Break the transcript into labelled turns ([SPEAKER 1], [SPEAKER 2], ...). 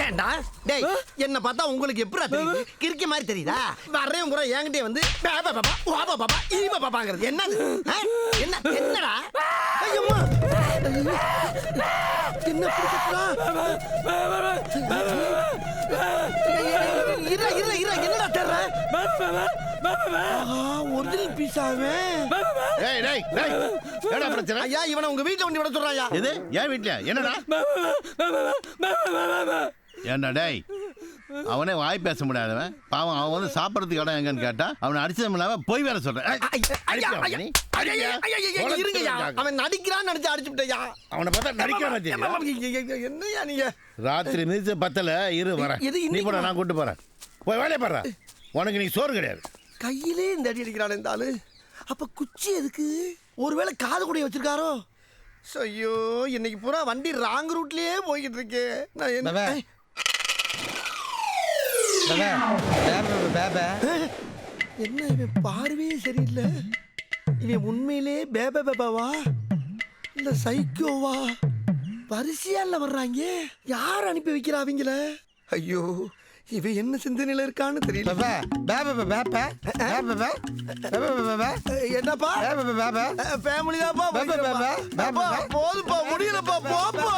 [SPEAKER 1] ஏண்டா டேய் என்ன பார்த்தா உங்களுக்கு எப்படா தெரியுது? கிறுக்கி மாதிரி தெரியுதா? வர்றேன் கூட என்கிட்டே வந்து பாபா பாபா வாபா பாபா ஈபா பாபாங்கிறது என்னது? என்ன என்னடா? ஐயம்மா என்ன பிடிச்சா? என்னடா தெர்ற? ஒரிஜினல் பீஸாவே.
[SPEAKER 2] டேய் டேய் டேய் என்னடா பிரச்சனை?
[SPEAKER 1] ஐயா இவனை உங்க வீட்ல வந்து விட சொல்றாயா?
[SPEAKER 2] எது ஏன் வீட்ல என்னடா? ஏண்டா டேய் அவனே வாய் பேச முடியாதவன் பாவம். அவன் வந்து சாப்பிட்றதுக்கு இடம் எங்கன்னு கேட்டா அவனை அடிச்சதும் இல்லாம போய் வேற சொல்றேன்.
[SPEAKER 1] அவன் நடிக்கிறான்னு நினைச்சு அடிச்சுட்டயா?
[SPEAKER 2] அவனை பார்த்தா நடிக்கிறான்.
[SPEAKER 1] என்னையா நீங்க?
[SPEAKER 2] ராத்திரி மிதிச்ச பத்தல இரு வரேன். நீ போட நான் கூட்டு போறேன். போய் வேலையை பாடுற. உனக்கு நீ சோறு கிடையாது.
[SPEAKER 1] கையிலே இந்த அடி அடிக்கிறான் இந்த ஆளு. அப்ப குச்சி எதுக்கு? ஒருவேளை காது கூட வச்சிருக்காரோ? ஐயோ இன்னைக்கு பூரா வண்டி ராங் ரூட்லயே போய்கிட்டு இருக்கே. நான் என்ன என்ன இவன் பார்வையே சரியில்லை. இவன் உண்மையிலே பேபா பேபாவா இல்ல சைக்கோவா? வரிசையால வர்றாங்க. யார் அனுப்பி வைக்கிறா அவங்கள? ஐயோ இவன் என்ன சிந்தனையில இருக்கான்னு தெரியல. என்னப்பா ஃபேமிலி தான்ப்பா. போதுப்பா முடியலப்பா போப்பா.